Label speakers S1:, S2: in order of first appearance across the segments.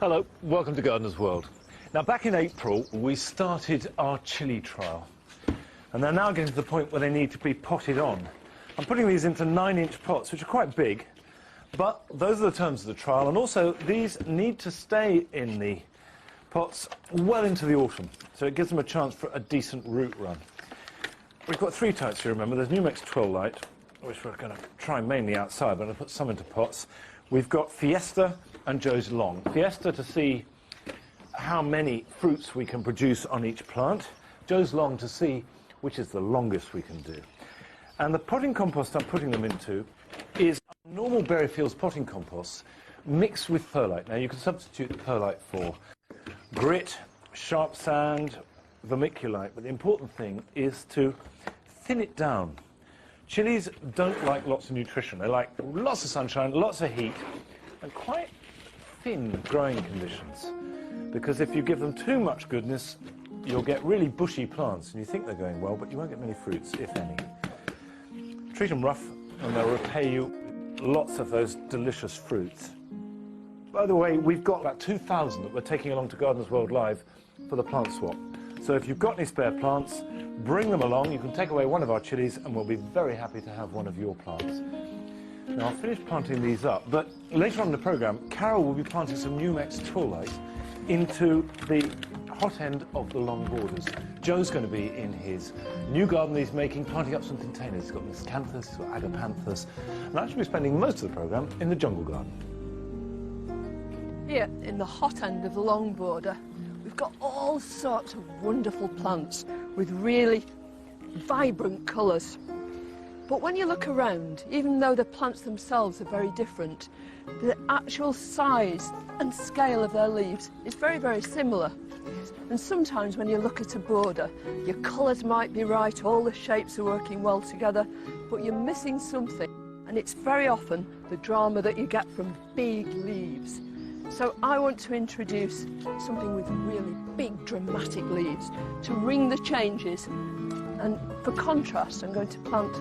S1: Hello, welcome to Gardener's World. Now, back in April, we started our chilli trial, and they're now getting to the point where they need to be potted on. I'm putting these into 9-inch pots, which are quite big, but those are the terms of the trial, and also these need to stay in the pots well into the autumn, so it gives them a chance for a decent root run. We've got 3 types here, remember. There's Numex Twilight, which we're going to try mainly outside, but I'll put some into pots. We've got Fiesta and Joe's Long. Fiesta to see how many fruits we can produce on each plant. Joe's Long to see which is the longest we can do. And the potting compost I'm putting them into is normal Berry Fields potting compost mixed with perlite. Now, you can substitute the perlite for grit, sharp sand, vermiculite, but the important thing is to thin it down. Chilies don't like lots of nutrition. They like lots of sunshine, lots of heat, and quite thin growing conditions. Because if you give them too much goodness, you'll get really bushy plants, and you think they're going well, but you won't get many fruits, if any. Treat them rough, and they'll repay you lots of those delicious fruits. By the way, we've got about 2,000 that we're taking along to Gardener's World Live for the plant swap. So if you've got any spare plants, bring them along. You can take away one of our chilies, and we'll be very happy to have one of your plants. Now, I'll finish planting these up, but later on in the programme, Carol will be planting some Numex Twilight into the hot end of the long borders. Joe's going to be in his new garden he's making, planting up some containers. He's got miscanthus, he's got agapanthus, and I'll actually be spending most of the programme in the jungle garden.
S2: Here, in the hot end of the long border, we've got all sorts of wonderful plants with really vibrant colours. But when you look around, even though the plants themselves are very different, the actual size and scale of their leaves is very, very similar. And sometimes when you look at a border, your colours might be right, all the shapes are working well together, but you're missing something. And it's very often the drama that you get from big leaves. So I want to introduce something with really big, dramatic leaves to ring the changes. And for contrast, I'm going to plant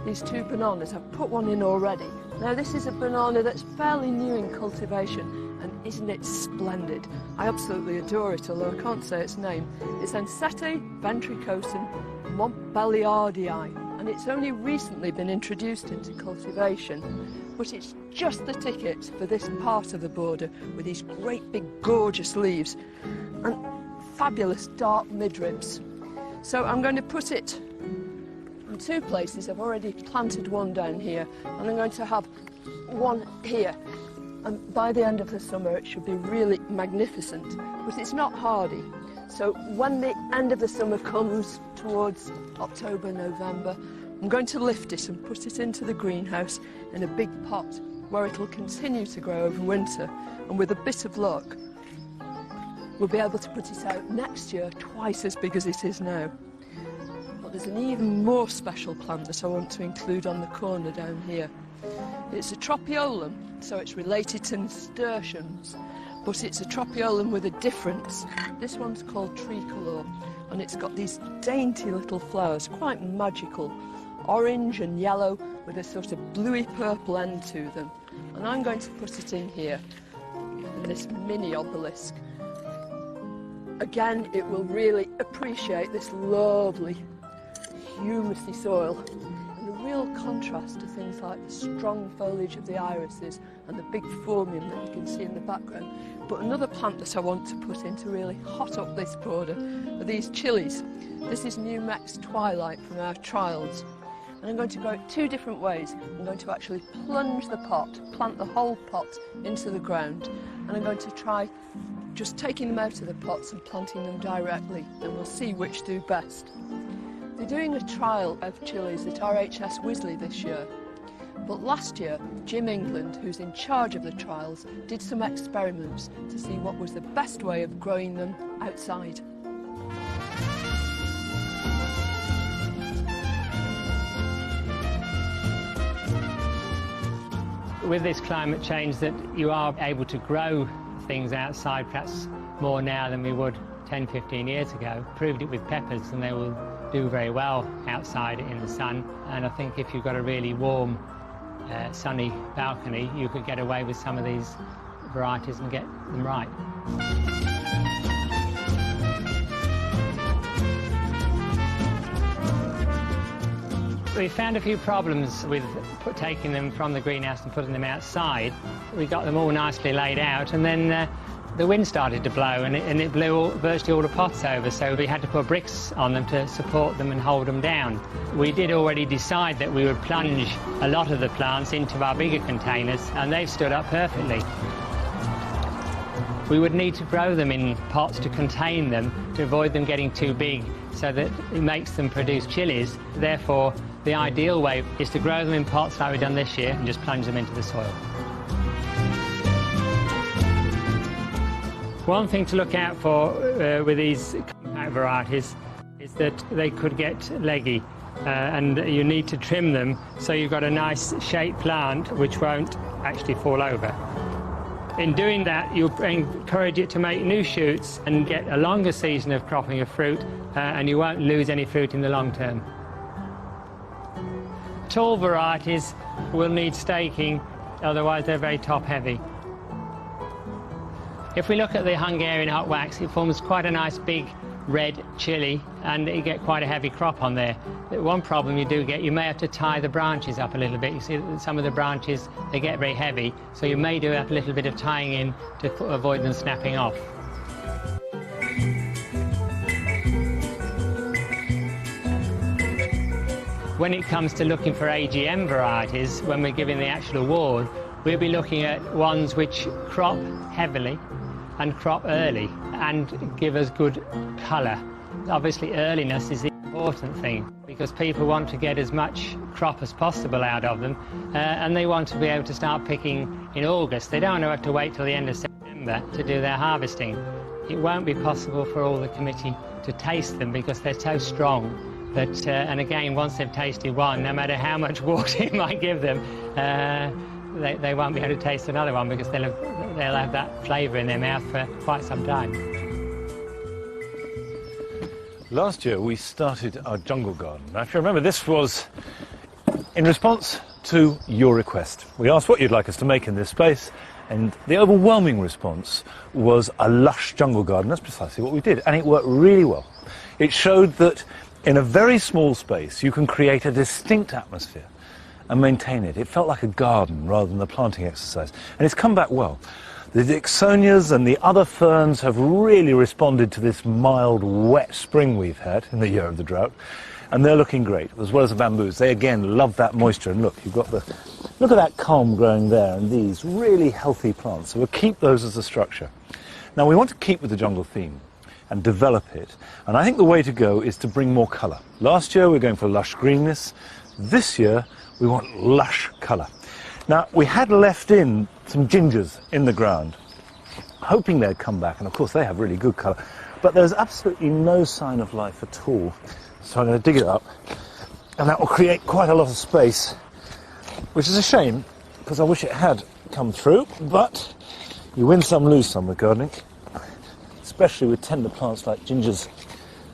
S2: these 2 bananas. I've put one in already. Now, this is a banana that's fairly new in cultivation, and isn't it splendid? I absolutely adore it, although I can't say its name. It's Ansete ventricosum montbéliardii, and it's only recently been introduced into cultivation, but it's just the ticket for this part of the border with these great big gorgeous leaves and fabulous dark midribs. So I'm going to put it in 2 places. I've already planted one down here, and I'm going to have one here. And by the end of the summer, it should be really magnificent, but it's not hardy. So when the end of the summer comes towards October, November, I'm going to lift it and put it into the greenhouse in a big pot where it'll continue to grow over winter. And with a bit of luck, we'll be able to put it out next year twice as big as it is now. But there's an even more special plant that I want to include on the corner down here. It's a tropaeolum, so it's related to nasturtiums, but it's a tropaeolum with a difference. This one's called tricolor, and it's got these dainty little flowers, quite magical, orange and yellow with a sort of bluey purple end to them. And I'm going to put it in here, in this mini obelisk. Again, it will really appreciate this lovely, humusy soil, and a real contrast to things like the strong foliage of the irises and the big phormium that you can see in the background. But another plant that I want to put in to really hot up this border are these chilies. This is Numex Twilight from our trials. And I'm going to go 2 different ways. I'm going to actually plunge the pot, plant the whole pot into the ground, and I'm going to try just taking them out of the pots and planting them directly, and we'll see which do best. They're doing a trial of chilies at RHS Wisley this year, but last year Jim England, who's in charge of the trials, did some experiments to see what was the best way of growing them outside.
S3: With this climate change, that you are able to grow things outside perhaps more now than we would 10, 15 years ago. Proved it with peppers, and they will do very well outside in the sun. And I think if you've got a really warm, sunny balcony, you could get away with some of these varieties and get them right. We found a few problems with taking them from the greenhouse and putting them outside. We got them all nicely laid out, and then the wind started to blow, and it blew virtually all the pots over, so we had to put bricks on them to support them and hold them down. We did already decide that we would plunge a lot of the plants into our bigger containers, and they've stood up perfectly. We would need to grow them in pots to contain them, to avoid them getting too big, so that it makes them produce chilies. Therefore, the ideal way is to grow them in pots like we've done this year and just plunge them into the soil. One thing to look out for with these compact varieties is that they could get leggy, and you need to trim them so you've got a nice shaped plant which won't actually fall over. In doing that, you encourage it to make new shoots and get a longer season of cropping of fruit, and you won't lose any fruit in the long term. Tall varieties will need staking, otherwise they're very top heavy. If we look at the Hungarian hot wax, it forms quite a nice big red chili, and you get quite a heavy crop on there. One problem you do get, you may have to tie the branches up a little bit. You see some of the branches, they get very heavy, so you may do a little bit of tying in to avoid them snapping off. When it comes to looking for AGM varieties, when we're giving the actual award, we'll be looking at ones which crop heavily and crop early and give us good colour. Obviously earliness is the important thing, because people want to get as much crop as possible out of them, and they want to be able to start picking in August. They don't have to wait till the end of September to do their harvesting. It won't be possible for all the committee to taste them because they're so strong. But, and again, once they've tasted one, no matter how much water you might give them, they won't be able to taste another one because they'll have that flavour in their mouth for quite some time.
S1: Last year we started our jungle garden. Now, if you remember, this was in response to your request. We asked what you'd like us to make in this space, and the overwhelming response was a lush jungle garden. That's precisely what we did, and it worked really well. It showed that in a very small space you can create a distinct atmosphere and maintain it. It felt like a garden rather than a planting exercise, and it's come back well. The Dicksonias and the other ferns have really responded to this mild, wet spring we've had in the year of the drought, and they're looking great, as well as the bamboos. They again love that moisture, and look, you've got look at that culm growing there, and these really healthy plants. So we'll keep those as a structure. Now we want to keep with the jungle theme and develop it, and I think the way to go is to bring more colour. Last year we were going for lush greenness. This year we want lush colour. Now, we had left in some gingers in the ground, hoping they'd come back, and of course they have really good colour, but there's absolutely no sign of life at all. So I'm going to dig it up, and that will create quite a lot of space, which is a shame, because I wish it had come through, but you win some, lose some with gardening, especially with tender plants like gingers,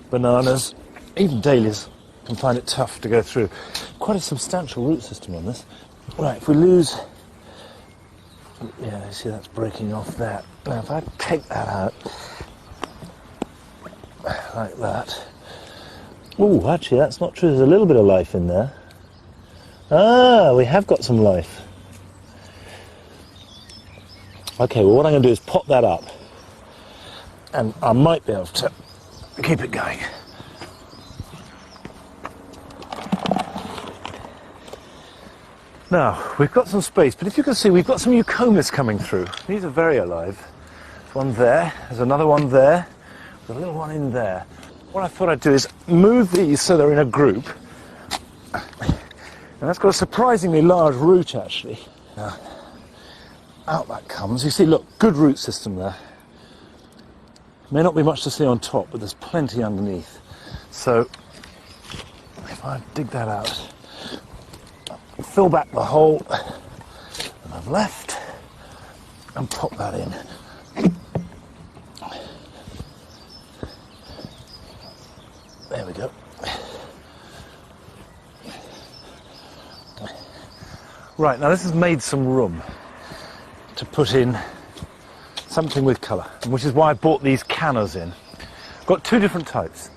S1: bananas, even dahlias can find it tough to go through. Quite a substantial root system on this. Right, if we lose, yeah, you see that's breaking off there. Now if I take that out, like that. Oh, actually that's not true, there's a little bit of life in there. Ah, we have got some life. Okay, well what I'm going to do is pop that up, and I might be able to keep it going. Now, we've got some space, but if you can see, we've got some eucomis coming through. These are very alive. There's one there, there's another one there, there's a little one in there. What I thought I'd do is move these so they're in a group. And that's got a surprisingly large root, actually. Now, out that comes. You see, look, good root system there. May not be much to see on top, but there's plenty underneath. So, if I dig that out, fill back the hole that I've left and pop that in. There we go. Right, now this has made some room to put in something with colour, which is why I bought these cannas in. I've got two different types.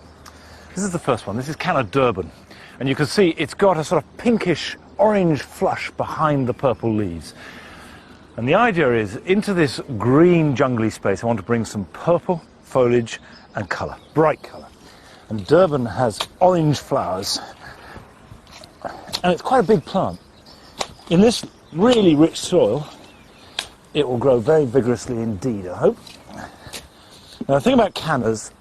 S1: This is the first one. This is Canna Durban. And you can see it's got a sort of pinkish orange flush behind the purple leaves. And the idea is, into this green jungly space, I want to bring some purple foliage and colour, bright colour. And Durban has orange flowers. And it's quite a big plant. In this really rich soil, it will grow very vigorously indeed, I hope. Now, the thing about cannas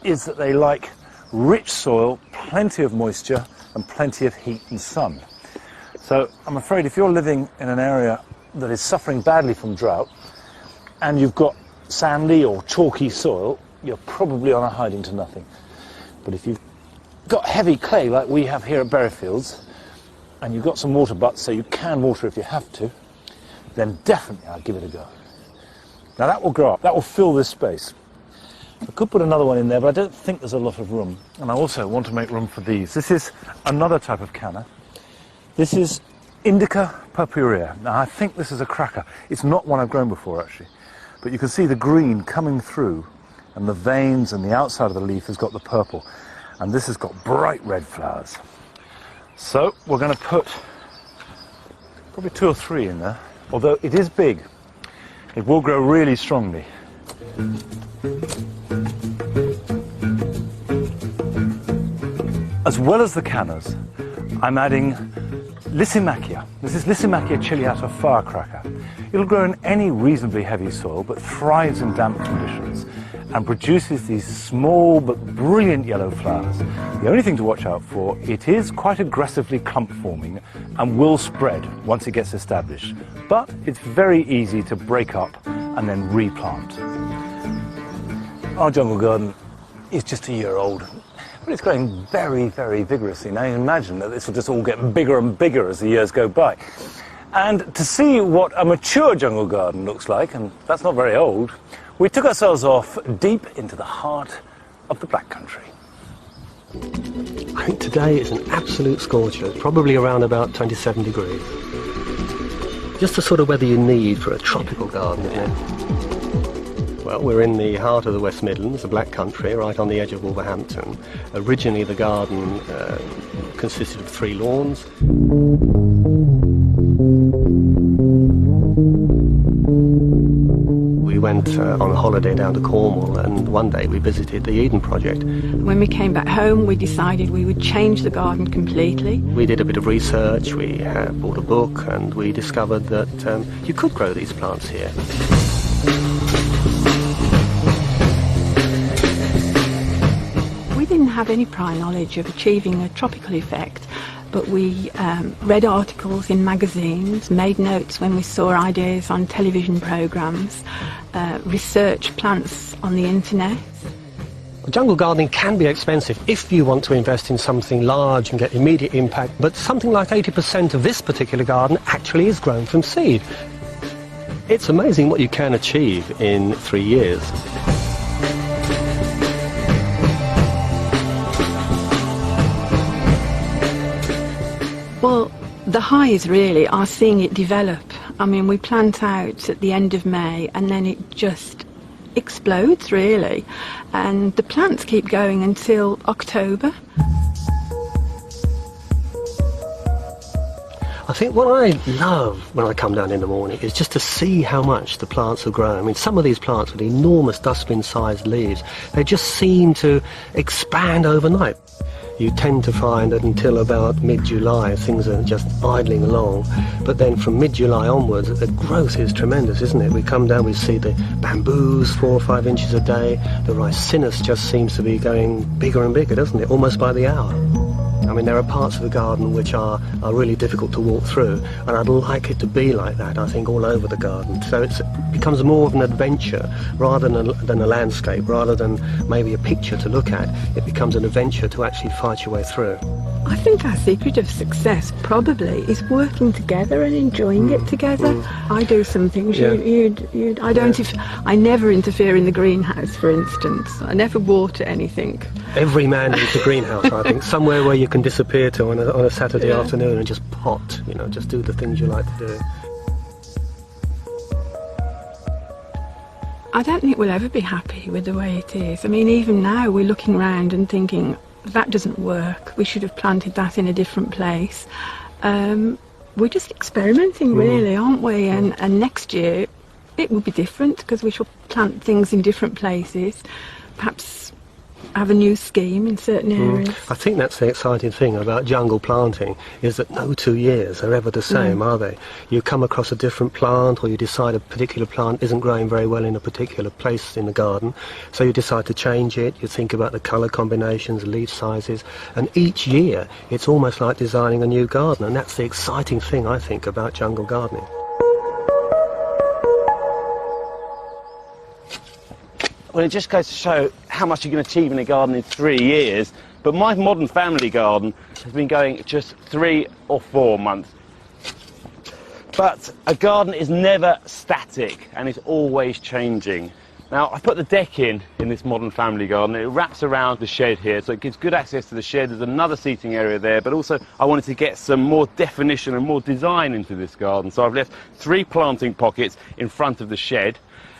S1: is that they like rich soil, plenty of moisture, and plenty of heat and sun. So I'm afraid if you're living in an area that is suffering badly from drought, and you've got sandy or chalky soil, you're probably on a hiding to nothing. But if you've got heavy clay like we have here at Berryfields, and you've got some water butts so you can water if you have to, then definitely I'll give it a go. Now that will grow up, that will fill this space. I could put another one in there, but I don't think there's a lot of room. And I also want to make room for these. This is another type of canna. This is Indica purpurea. Now I think this is a cracker. It's not one I've grown before actually. But you can see the green coming through, and the veins and the outside of the leaf has got the purple. And this has got bright red flowers. So we're going to put probably 2 or 3 in there. Although it is big, it will grow really strongly. As well as the cannas, I'm adding Lysimachia. This is Lysimachia ciliata firecracker. It'll grow in any reasonably heavy soil, but thrives in damp conditions and produces these small but brilliant yellow flowers. The only thing to watch out for, it is quite aggressively clump forming and will spread once it gets established. But it's very easy to break up and then replant. Our jungle garden is just a year old, but it's growing very, very vigorously. Now you imagine that this will just all get bigger and bigger as the years go by. And to see what a mature jungle garden looks like, and that's not very old, we took ourselves off deep into the heart of the Black Country.
S4: I think today is an absolute scorcher, probably around about 27 degrees. Just the sort of weather you need for a tropical garden, isn't it? Well, we're in the heart of the West Midlands, the Black Country, right on the edge of Wolverhampton. Originally the garden consisted of 3 lawns. We went on a holiday down to Cornwall, and one day we visited the Eden Project.
S5: When we came back home, we decided we would change the garden completely.
S4: We did a bit of research, we bought a book, and we discovered that you could grow these plants here.
S5: We didn't have any prior knowledge of achieving a tropical effect, but we read articles in magazines, made notes when we saw ideas on television programmes, researched plants on the internet.
S4: Jungle gardening can be expensive if you want to invest in something large and get immediate impact, but something like 80% of this particular garden actually is grown from seed. It's amazing what you can achieve in 3 years.
S5: Well, the highs really are seeing it develop. I mean, we plant out at the end of May and then it just explodes really, and the plants keep going until October.
S4: I think what I love when I come down in the morning is just to see how much the plants have grown. I mean, some of these plants with enormous dustbin-sized leaves, they just seem to expand overnight. You tend to find that until about mid-July things are just idling along, but then from mid-July onwards the growth is tremendous, isn't it? We come down, we see the bamboos 4 or 5 inches a day, the ricinus just seems to be going bigger and bigger, doesn't it, almost by the hour. I mean, there are parts of the garden which are really difficult to walk through, and I'd like it to be like that, I think, all over the garden. So it becomes more of an adventure rather than a landscape, rather than maybe a picture to look at. It becomes an adventure to actually fight your way through.
S5: I think our secret of success probably is working together and enjoying it together. I do some things I never interfere in the greenhouse, for instance. I never water anything.
S4: Every man needs a greenhouse, I think, somewhere where you can disappear to on a Saturday afternoon and just pot, you know, just do the things you like to do.
S5: I don't think we'll ever be happy with the way it is. I mean, even now we're looking around and thinking, that doesn't work, we should have planted that in a different place. We're just experimenting, really, aren't we? And next year it will be different, because we shall plant things in different places, perhaps have a new scheme in certain areas.
S4: I think that's the exciting thing about jungle planting, is that no 2 years are ever the same, are they? You come across a different plant, or you decide a particular plant isn't growing very well in a particular place in the garden, so you decide to change it. You think about the colour combinations, leaf sizes, and each year it's almost like designing a new garden, and that's the exciting thing, I think, about jungle gardening.
S6: Well, it just goes to show how much you can achieve in a garden in 3 years. But my modern family garden has been going just 3 or 4 months. But a garden is never static and it's always changing. Now, I put the deck in this modern family garden. It wraps around the shed here, so it gives good access to the shed. There's another seating area there, but also I wanted to get some more definition and more design into this garden. So I've left 3 planting pockets in front of the shed.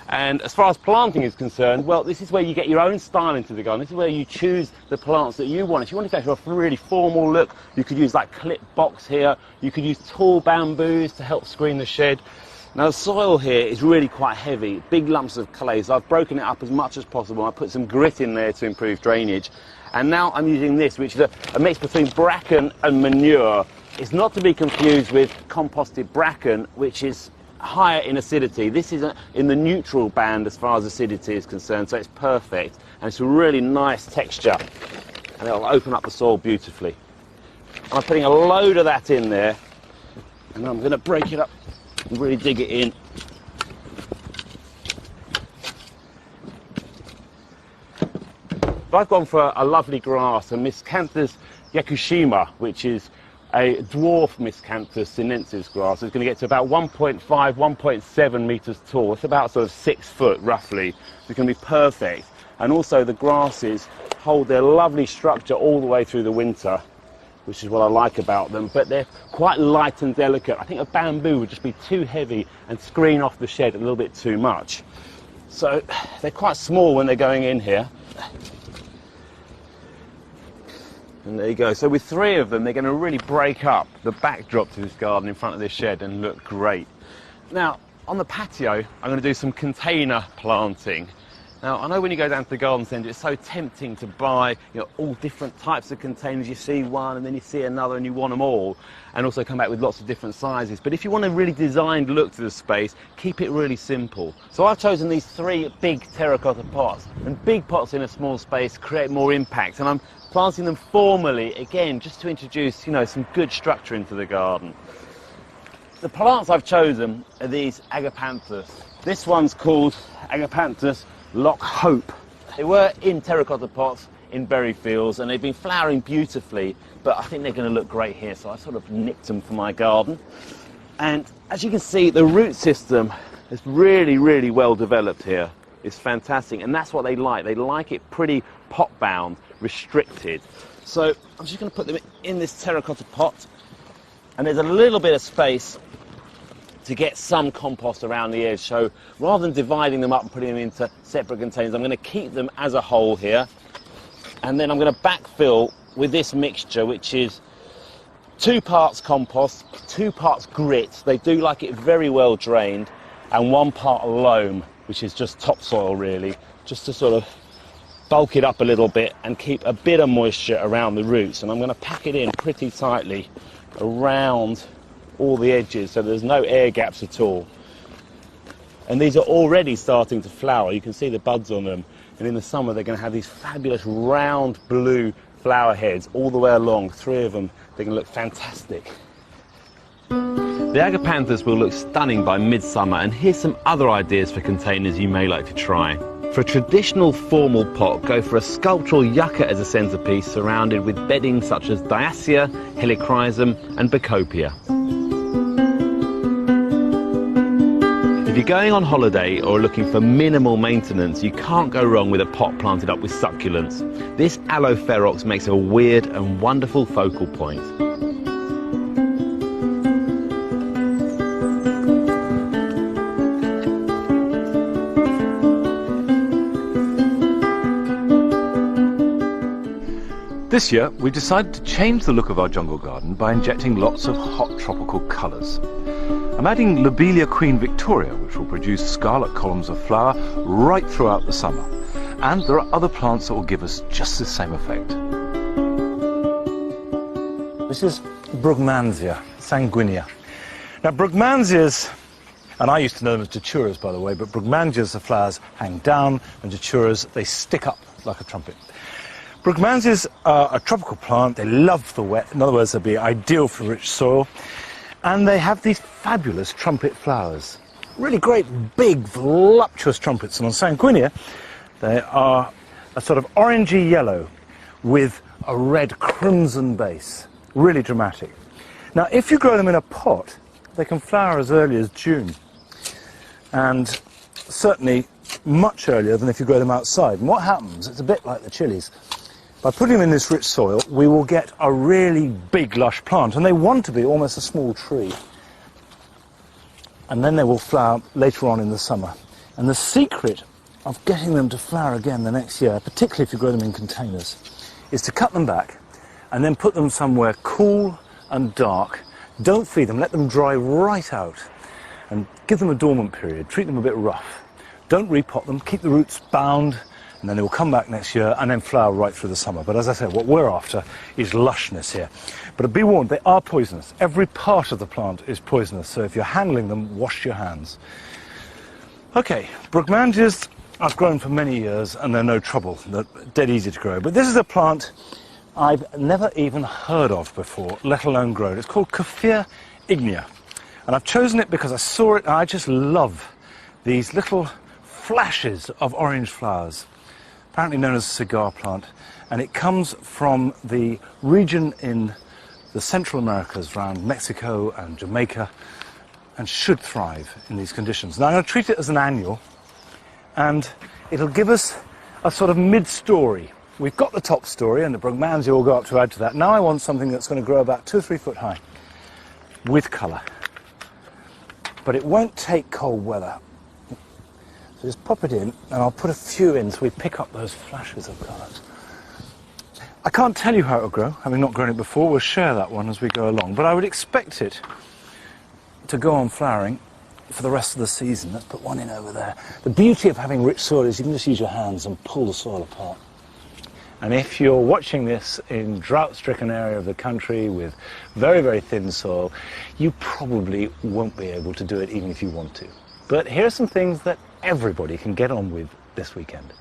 S6: And as far as planting is concerned, well, this is where you get your own style into the garden. This is where you choose the plants that you want. If you want to go for a really formal look, you could use like clip box here. You could use tall bamboos to help screen the shed. Now, the soil here is really quite heavy, big lumps of clay, so I've broken it up as much as possible. I put some grit in there to improve drainage. And now I'm using this, which is a mix between bracken and manure. It's not to be confused with composted bracken, which is higher in acidity. This is in the neutral band as far as acidity is concerned, so it's perfect, and it's a really nice texture, and it'll open up the soil beautifully. And I'm putting a load of that in there, and I'm going to break it up and really dig it in. I've gone for a lovely grass, a Miscanthus yakushima, which is a dwarf Miscanthus sinensis grass. It's going to get to about 1.5, 1.7 metres tall. It's about sort of 6 foot roughly. It's going to be perfect. And also the grasses hold their lovely structure all the way through the winter, which is what I like about them. But they're quite light and delicate. I think a bamboo would just be too heavy and screen off the shed a little bit too much. So they're quite small when they're going in here. And there you go. So with 3 of them, they're going to really break up the backdrop to this garden in front of this shed and look great. Now, on the patio, I'm going to do some container planting. Now, I know when you go down to the garden centre, it's so tempting to buy, all different types of containers. You see one and then you see another and you want them all, and also come back with lots of different sizes. But if you want a really designed look to the space, keep it really simple. So I've chosen these 3 big terracotta pots, and big pots in a small space create more impact. And I'm planting them formally, again, just to introduce, some good structure into the garden. The plants I've chosen are these Agapanthus. This one's called Agapanthus Lock Hope. They were in terracotta pots in berry fields, and they've been flowering beautifully, but I think they're going to look great here, so I sort of nicked them for my garden. And as you can see, the root system is really, really well developed here. It's fantastic, and that's what they like. They like it pretty pot-bound, restricted. So I'm just going to put them in this terracotta pot, and there's a little bit of space to get some compost around the edge. So rather than dividing them up and putting them into separate containers, I'm going to keep them as a whole here, and then I'm going to backfill with this mixture, which is 2 parts compost, 2 parts grit. They do like it very well drained, and 1 part loam, which is just topsoil really, just to sort of bulk it up a little bit and keep a bit of moisture around the roots. And I'm going to pack it in pretty tightly around all the edges so there's no air gaps at all. And these are already starting to flower. You can see the buds on them, and in the summer they're going to have these fabulous round blue flower heads all the way along. 3 of them, they're going to look fantastic. The Agapanthus will look stunning by midsummer, and here's some other ideas for containers you may like to try. For a traditional formal pot, go for a sculptural yucca as a centrepiece surrounded with bedding such as Diacia, Helichrysum and Bacopa. If you're going on holiday or looking for minimal maintenance, you can't go wrong with a pot planted up with succulents. This Aloeferox makes a weird and wonderful focal point.
S1: This year, we decided to change the look of our jungle garden by injecting lots of hot tropical colours. I'm adding Lobelia Queen Victoria, which will produce scarlet columns of flower right throughout the summer. And there are other plants that will give us just the same effect. This is Brugmansia sanguinea. Now, Brugmansias, and I used to know them as daturas, by the way, but Brugmansias, the flowers hang down, and daturas, they stick up like a trumpet. Brugmansias are a tropical plant. They love the wet. In other words, they'll be ideal for rich soil. And they have these fabulous trumpet flowers. Really great, big, voluptuous trumpets. And on sanguinea, they are a sort of orangey yellow with a red crimson base. Really dramatic. Now, if you grow them in a pot, they can flower as early as June. And certainly much earlier than if you grow them outside. And what happens, it's a bit like the chilies. By putting them in this rich soil, we will get a really big, lush plant, and they want to be almost a small tree. And then they will flower later on in the summer. And the secret of getting them to flower again the next year, particularly if you grow them in containers, is to cut them back and then put them somewhere cool and dark. Don't feed them, let them dry right out, and give them a dormant period. Treat them a bit rough. Don't repot them, keep the roots bound, and then they will come back next year and then flower right through the summer. But as I said, what we're after is lushness here. But be warned, they are poisonous. Every part of the plant is poisonous, so if you're handling them, wash your hands. Okay, Brugmansias I've grown for many years and they're no trouble. They're dead easy to grow. But this is a plant I've never even heard of before, let alone grown. It's called Coffea ignea. And I've chosen it because I saw it and I just love these little flashes of orange flowers, apparently known as a cigar plant, and it comes from the region in the Central Americas around Mexico and Jamaica, and should thrive in these conditions. Now I'm going to treat it as an annual, and it'll give us a sort of mid-story. We've got the top story, and the Brugmansia will go up to add to that. Now I want something that's going to grow about 2 or 3 foot high, with colour. But it won't take cold weather. So just pop it in, and I'll put a few in so we pick up those flashes of colours. I can't tell you how it'll grow, having not grown it before. We'll share that one as we go along. But I would expect it to go on flowering for the rest of the season. Let's put one in over there. The beauty of having rich soil is you can just use your hands and pull the soil apart. And if you're watching this in drought-stricken area of the country with very, very thin soil, you probably won't be able to do it even if you want to. But here are some things that everybody can get on with this weekend.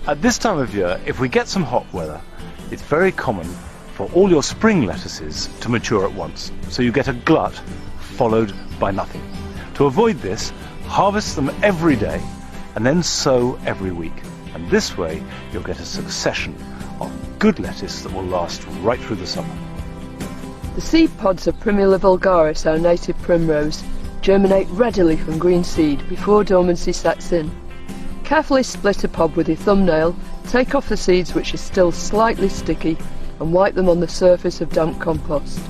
S1: At this time of year, if we get some hot weather, it's very common for all your spring lettuces to mature at once. So you get a glut followed by nothing. To avoid this, harvest them every day and then sow every week. And this way, you'll get a succession of good lettuce that will last right through the summer.
S2: The seed pods of Primula vulgaris, our native primrose, germinate readily from green seed before dormancy sets in. Carefully split a pod with your thumbnail, take off the seeds which are still slightly sticky, and wipe them on the surface of damp compost.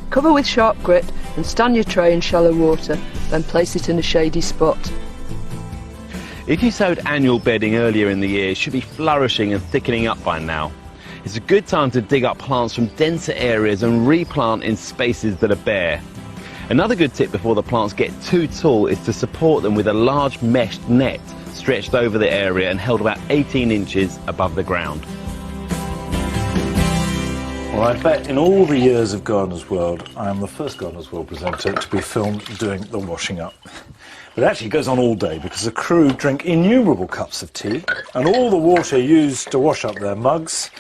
S2: Cover with sharp grit and stand your tray in shallow water, then place it in a shady spot.
S6: If you sowed annual bedding earlier in the year, it should be flourishing and thickening up by now. It's a good time to dig up plants from denser areas and replant in spaces that are bare. Another good tip before the plants get too tall is to support them with a large meshed net stretched over the area and held about 18 inches above the ground.
S1: Well, I bet in all the years of Gardener's World, I am the first Gardener's World presenter to be filmed doing the washing up. But it actually goes on all day because the crew drink innumerable cups of tea, and all the water used to wash up their mugs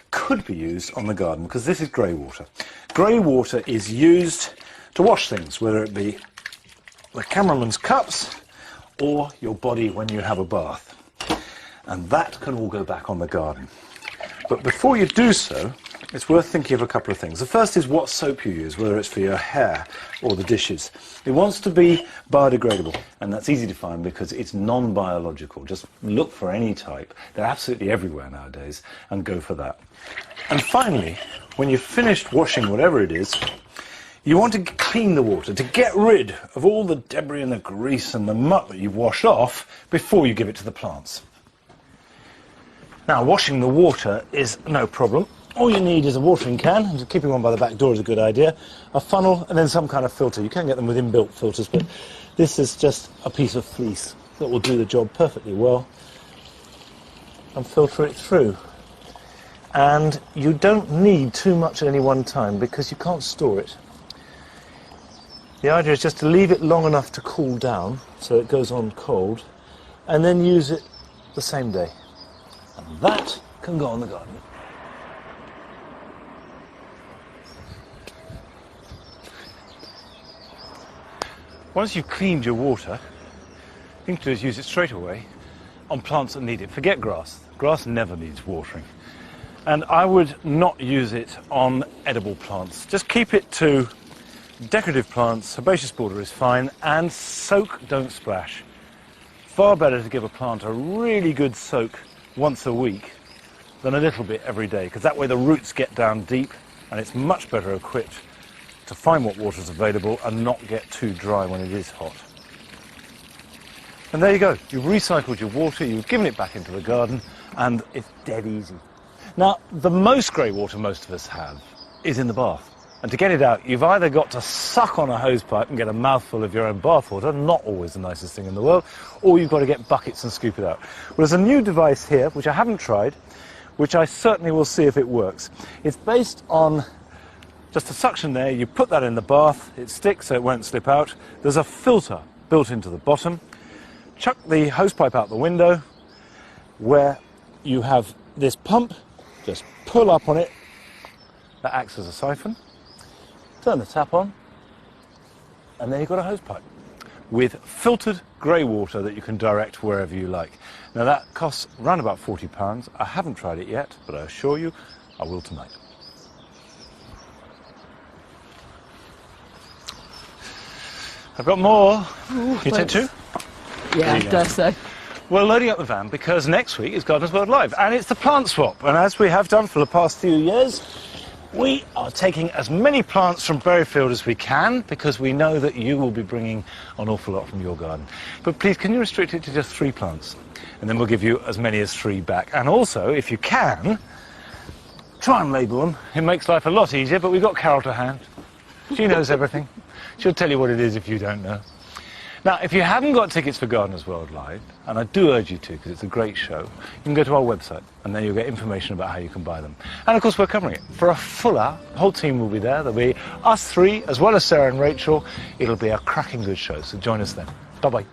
S1: could be used on the garden, because this is grey water. Grey water is used to wash things, whether it be the cameraman's cups or your body when you have a bath. And that can all go back on the garden. But before you do so, it's worth thinking of a couple of things. The first is what soap you use, whether it's for your hair or the dishes. It wants to be biodegradable, and that's easy to find because it's non-biological. Just look for any type. They're absolutely everywhere nowadays, and go for that. And finally, when you've finished washing whatever it is, you want to clean the water, to get rid of all the debris and the grease and the muck that you've washed off before you give it to the plants. Now, washing the water is no problem. all you need is a watering can, and keeping one by the back door is a good idea, a funnel, and then some kind of filter. You can get them with inbuilt filters, but this is just a piece of fleece that will do the job perfectly well, and filter it through. And you don't need too much at any one time because you can't store it. The idea is just to leave it long enough to cool down so it goes on cold, and then use it the same day. And that can go on the garden. Once you've cleaned your water, the thing to do is use it straight away on plants that need it. Forget grass. Grass never needs watering. And I would not use it on edible plants. Just keep it to decorative plants. Herbaceous border is fine, and soak, don't splash. Far better to give a plant a really good soak once a week than a little bit every day, because that way the roots get down deep and it's much better equipped to find what water is available and not get too dry when it is hot. And there you go. You've recycled your water, you've given it back into the garden, and it's dead easy. Now, the most grey water most of us have is in the bath. And to get it out, you've either got to suck on a hose pipe and get a mouthful of your own bath water, not always the nicest thing in the world, or you've got to get buckets and scoop it out. Well, there's a new device here, which I haven't tried, which I certainly will see if it works. It's based on just a suction there. You put that in the bath, it sticks so it won't slip out. There's a filter built into the bottom. Chuck the hose pipe out the window, where you have this pump. Just pull up on it. That acts as a siphon. Turn the tap on, and then you've got a hose pipe with filtered grey water that you can direct wherever you like. Now that costs around about £40. I haven't tried it yet, but I assure you I will tonight. I've got more.
S2: Ooh,
S1: you take two?
S2: Yeah, I dare say.
S1: We're loading up the van because next week is Gardeners World Live, and it's the plant swap. And as we have done for the past few years, we are taking as many plants from Berryfield as we can, because we know that you will be bringing an awful lot from your garden. But please, can you restrict it to just 3 plants? And then we'll give you as many as 3 back. And also, if you can, try and label them. It makes life a lot easier, but we've got Carol to hand. She knows everything. She'll tell you what it is if you don't know. Now, if you haven't got tickets for Gardeners World Live, and I do urge you to because it's a great show, you can go to our website and there you'll get information about how you can buy them. And of course, we're covering it for a full hour. The whole team will be there. There'll be us 3, as well as Sarah and Rachel. It'll be a cracking good show, so join us then. Bye-bye.